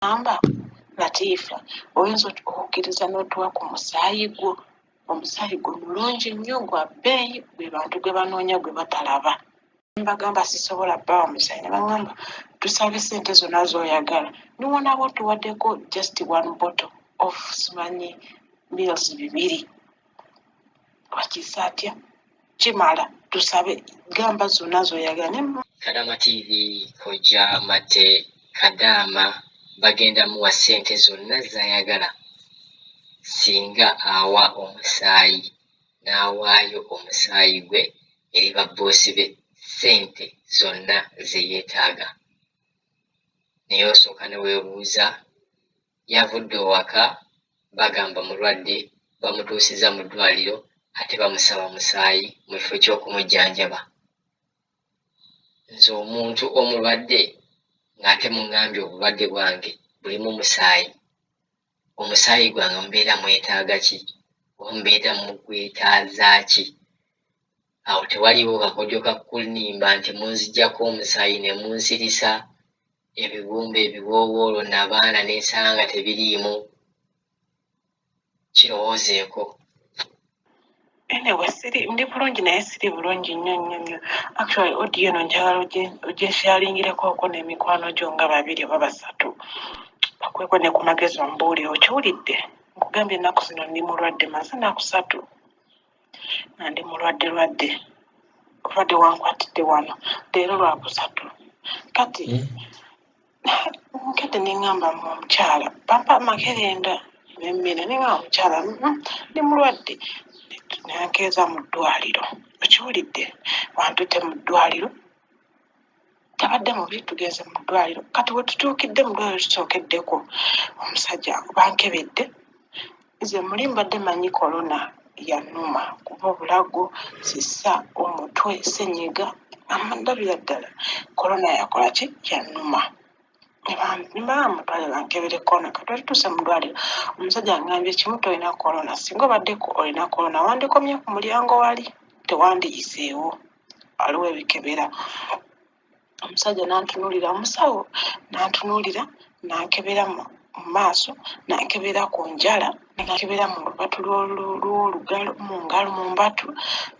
amba Latifa oyinza okukkiriza n'otuwa ku musaayi gwo. Omusaayi gwo mulungi nnyo gwa bbeeyi, gwe bantu gwe banoonya gwe batalaba. Mbagamba sisobola bbawa musaayi, ne baŋŋamba tusabe ssente zonna z'oyagala. Niwonaba otuwaddeko just one bottle of simanyi meals 2. Wakiisa atya? Kimala tusabe, gamba zonna z'oyagala. Kadama TV Kojja Mate Kadaama bagenda muwa ssente zonna z'ayagala singa awa omusaayi n'awaayo omusaayi gwe eri babboosi be ssente zonna ze yeetaaga. Naye osooka ne weebuuza, yavudde owaka bagamba mulwadde, bamutuusiza mu ddwaliro ate bamusaba musaayi mu kifo ky'okumujjanjaba. Nze omuntu omulwadde ng'ate muŋŋambye obulwadde bwange bulimu musaayi. Omusaayi gwange mubeera mwetaaga ki? Omubeera mugwetaaza ki? Awo tewaliwo kakodyo kakunimba nti munziggyako omusaayi ne munsirisa ebibumba ebiwoowoolo nabaana ne nsanga tebiriimu. Kirowoozeeko. Anyway, ndi bulungi naye siri bulungi nnyo. Actually, audio eno njagala ogyeshalingireko n'emikwano gyo nga 2 oba 3. Bakweko ne ku magezi ombuulire okiwulidde. Nkugambye ennaku zino ndi mulwadde maze ennaku 3 nga ndi mulwadde. Obadde wankwatidde wano leero lwakusatu. Kati nkadde ne ŋŋamba omukyala bampa makerenda n'emmere, ne ŋŋamba omukyala ndi mulwadde. Nankeeza mu ddwaliro. Okiwulidde? Wantutte mu ddwaliro. Tabadde mubi, tugenze mu ddwaliro. Kati we tutuukidde mu ddwaliro tusookeddeko, omusajja bankebedde. Nze muli mbadde manyi korona yannuma kuba obulago, sisa, omutwe, ssenyiga, ndabira ddala korona yakola ki? Yannuma. Mutwale bankebere korona. Kati wali tuuse mu ddwaliro, omusajja aŋŋambye kimu tolina korona. Singa obaddeko olina korona wandikomye ku mulyango wali, tewandiyiseewo. Waliwo ebikebera. Omusajja n'antunuulira, omusawo n'antunuulira, n'ankebera mu maaso, n'ankebera ku njala, n'ankebera mu lubatu lw'olugalo, mu ngalo, mu mbatu,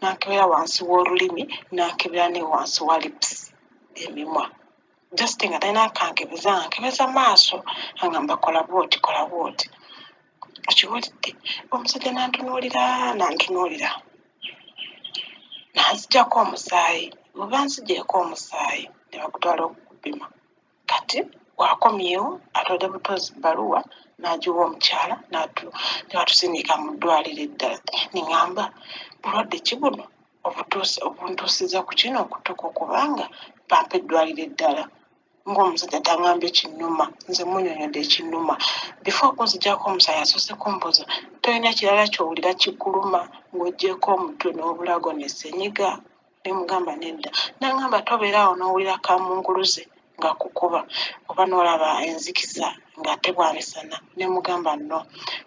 n'ankebera wansi w'olulimi, n'ankebera ne wansi wa lips, emimwa. Just nga talina akankebeza, ankebeza maaso, aŋŋamba kola bw'oti. Okiwulidde? Omusajja n'antunuulira, n'anziggyako omusaayi. Bwe banziggyeeko omusaayi ne bagutwala okupima. Kati wakomyewo, atwadde butozi bbaluwa n'agiwa omukyala ne batusindika mu ddwaliro eddala. Ne ŋŋamba bulwadde ki buno obuntuusiza ku kino okutuuka okubanga bampa eddwaliro eddala. Ng'omusajja taŋŋambye kinnuma, nze munnyonnyodde ekinnuma. Before okunziggyako omusaayi asoose kumbuuza, tolina kirala ky'owulira kikuluma ng'oggyeko omutwe n'obulago ne ssenyiga? Ne mugamba nedda. N'aŋŋamba tobeeraawo n'owulira kamunguluze nga kukuba oba n'olaba enzikiza ng'ate bwamisana? Ne mugamba no.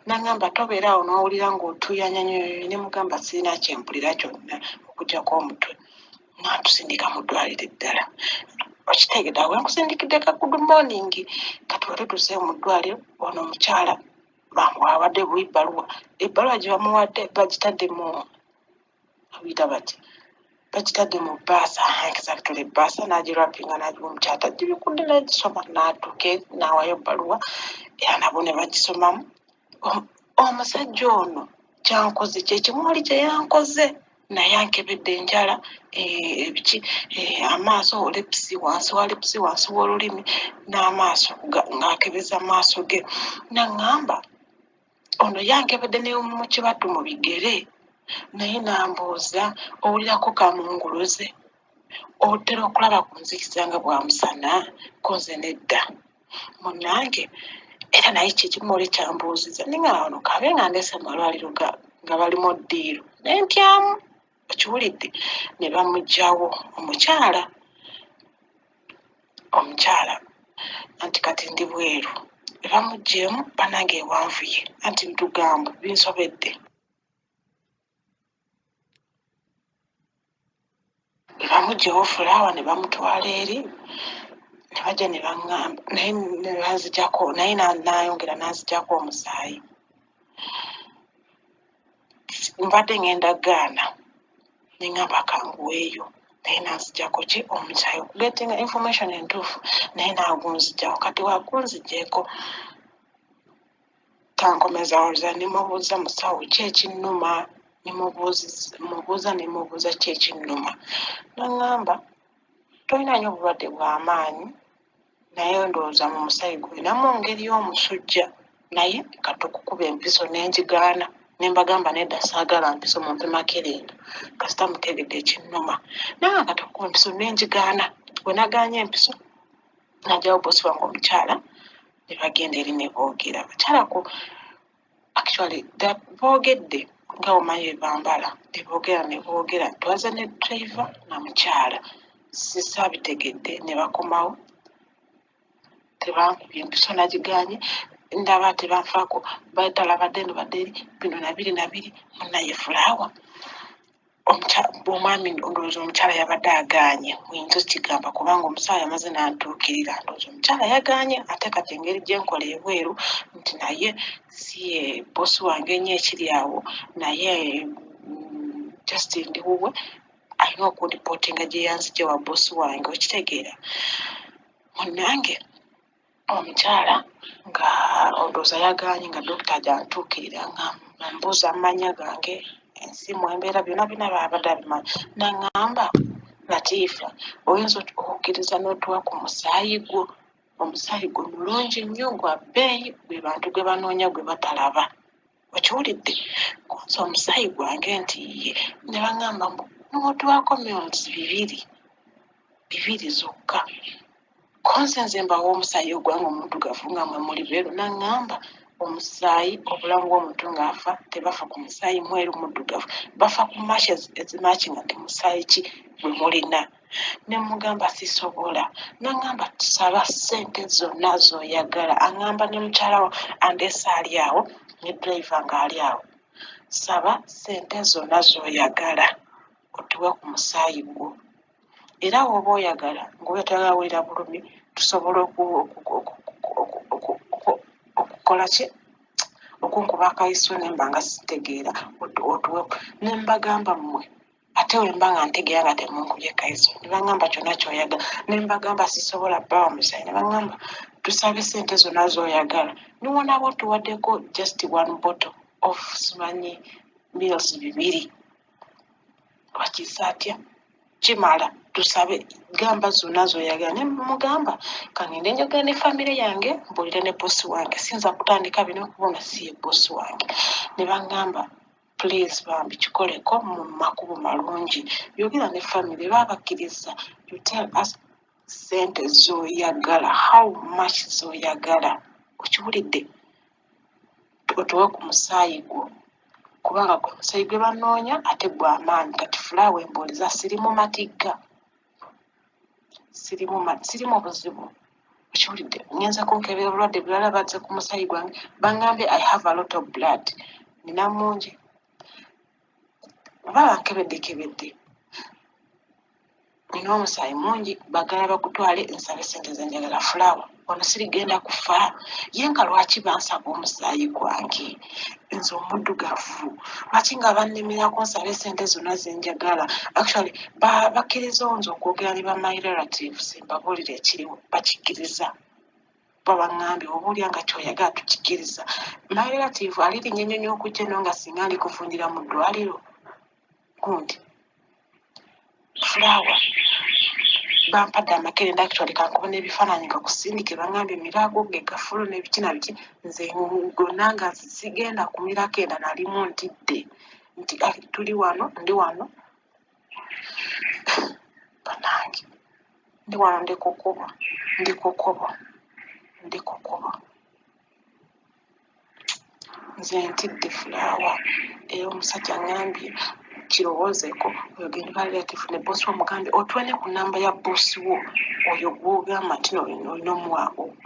N'aŋŋamba tobeeraawo n'owulira ng'otuuyanya nnyo? Ne mugamba sirina kye mpulira kyonna okuggyako omutwe. N'atusindika mu ddwaliro eddala. Okitegedde awo nkusindikidde ka good morning. Kati wali tuuse mu ddwaliro, ono omukyala bamuwadde ebbaluwa. Ebbaluwa gye bamuwadde bagitadde mu bagitadde mu bbaasa, exactly ebbaasa, n'agirapinga n'agiwa omukyala. Tagibikudde n'agisoma, n'atuuka n'awaayo ebbaluwa era nabo ne bagisomamu. Omusajja ono kyankoze kye kimu oli kye yankoze. Naye ankebedde enjala, amaaso, lipusi, wansi wa lipusi, wansi w'olulimi n'amaaso ng'akebeza amaaso ge. N'aŋŋamba ono yankebedde ne mu kibatu mu bigere. Naye n'ambuuza owulirako kamunguluze? Otera okulaba ku nzikiza nga bwamusana? Ko nze nedda. Munnange era naye kyekimu oli kyambuuziza. Neŋŋamba ono kabe nga ndeese mu malwaliro nga balimu ddiiro. Ne ntyamu. Okiwulidde? Ne bamuggyawo omukyala anti kati ndi bweru. Ne bamuggyeemu bannange ewanvuye anti ntugambo binsobedde. Ne bamuggyawo fulaawa ne bamutwala eri ne bajja ne baŋŋamba naye ne banziggyako naye n'ayongera n'anziggyako omusaayi. Mbadde ngenda gaana ne ŋŋamba kanguweeyo naye n'anziggyako ki omusaayi okugetinga information entuufu naye n'agunziggyako. Kati waagunziggyeko kankomezawuliza ne mubuuza musawo ki ekinnuma, ne mubuuza ki ekinnuma. N'aŋŋamba tolina nnyo obulwadde bw'amaanyi naye ndowooza mu musaayi gulinamu mu ngeri y'omusujja naye ka tukukuba empiso ne ngigaana. Ne mbagamba nedda saagala mpiso mumpe Makerenda kasita mutegedde ekinnuma. Naye ka tukukuba empiso ne ngigaana. Bwe nagaanye empiso n'ajjawo boosi wange omukyala ne bagenda eri ne boogera. Abakyalako actually boogedde nga omanyi bye bambala ne boogera twaza ne driver na mukyala sisaabitegedde ne bakomawo tebankubye empiso nagigaanye ndaba tebanfaako batalabadde eno badde eri bino nabiri munnaye Fulaawa omwami ndowooza omukyala yabadde agaanye muyinza okigamba kubanga omusawo yamaze n'antuukirira ndowooza omukyala yagaanye ate kati engeri gye nkola ebweru nti naye si ye boosi wange ennyo ekiri awo naye just ndi wuwe alina okundipotinga gye yanzigye wa boosi wange okitegeera. Munnange omukyala nga ondowooza yagaanye nga dokita gyantuukirira nga mbuuza amannya gange ensimu embeera byonna babadde abimanyi. N'aŋŋamba Latiifa oyinza okukkiriza n'otuwa ku musaayi gwo, omusaayi gwo mulungi nnyo gwa bbeeyi gwe bantu gwe banoonya gwe batalaba okiwulidde kunza omusaayi gwange nti ye. Ne baŋŋamba n'otuwako mils bibiri zokka konse nze mbawa omusaayi ogwange omuddugavu nga mwe muli beeru. N'aŋŋamba omusaayi obulamu bw'omuntu ng'afa tebafa ku musaayi mweru muddugavu bafa ku mashi ezimakinga nti musaayi ki gwe mulina. Ne mugamba sisobola. N'aŋŋamba saba ssente zonna z'oyagala. Aŋŋamba ne mukyala we andeese ali awo ne driver ng'ali awo saba ssente zonna z'oyagala otuwe ku musaayi gwo era woba oyagala ng'oyagala awulira bulumi tusobola okukola ki okunkuba akayiso ne mba nga sitegeera otuwe. Ne mbagamba mmwe ate we mba nga ntegeera nga temunkubye kayiso ne baŋŋamba kyonna ky'oyagala. Ne mbagamba sisobola bbawa musaayi ne baŋŋamba tusabe ssente zonna z'oyagala niwonaba otuwaddeko just one bottle of simanyi mils bibiri wakiisa atya kimala tusabe gamba zonna z'oyagala. Ne mugamba kangende njogera ne famire yange mbuulire ne boosi wange siyinza kutandika bino kubona si ye boosi wange. Ne baŋŋamba please bambi kikoleko mu makubo malungi yogera ne famire babakkiriza you tell us ssente z'oyagala how much z'oyagala okiwulidde otuwe ku musaayi gwo kubanga gwe musaayi gwe banoonya ate gw'amaanyi. Kati Fulaawa embuuliza sirimu matigga sirimu buzibu okiwulidde ngenza kunkebera obulwadde bulala bazze ku musaayi gwange baŋŋambye I have a lot of blood nina mungi oba bankebedde nina omusaayi mungi bagala bagutwale nsabe ssente ze njagala. Fulaawa ono sirigenda kufa ye nga lwaki bansaba omusaayi gwange nze omuddugavu lwaki nga bannemerako nsabe ssente zonna ze njagala. Actually bakkiriza nze okwogera ne ba my relatives mbabuulire ekiriwo bakikkiriza babaŋŋambye obuulya nga ky'oyagala tukikkiriza. My relative alirinnya ennyonyi okujja eno nga singa ndi kufundira mu ddwaliro gundi Fulaawa bampadde Amakerenda actually kankuba n'ebifaananyi nga kusindike baŋŋambye miraago ge gafulo n'ebiki na biki nze gonna nga sigenda kumirako enda nalimu ntidde nti tuli wano ndi wano banange ndi wano ndi kukuba nze ntidde Fulaawa. Era omusajja ŋŋambye kirowoozeeko oyogende ba relative ne boosi wo mugambye otuwe ne ku nnamba ya boosi wo oyo gw'ogamba nti olina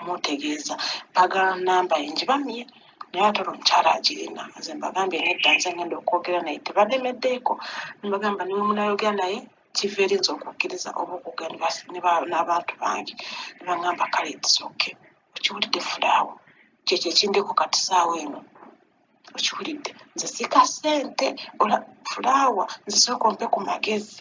omutegeeza baagala nnamba ye ngibamye naye ate omukyala agirina. Nze mbagambye nedda nze ngenda okwogera naye tebademeddeeko. Mbagamba niwe munayogera naye kiva eri nze okukkiriza oba okugenda n'abantu bange ne baŋŋamba kale etisoke okiwulidde fulaawa kyekyo ekindiko kati saawa eno okiwulidde nze sika ssente ola fulaawa nze sooka ompe ku magezi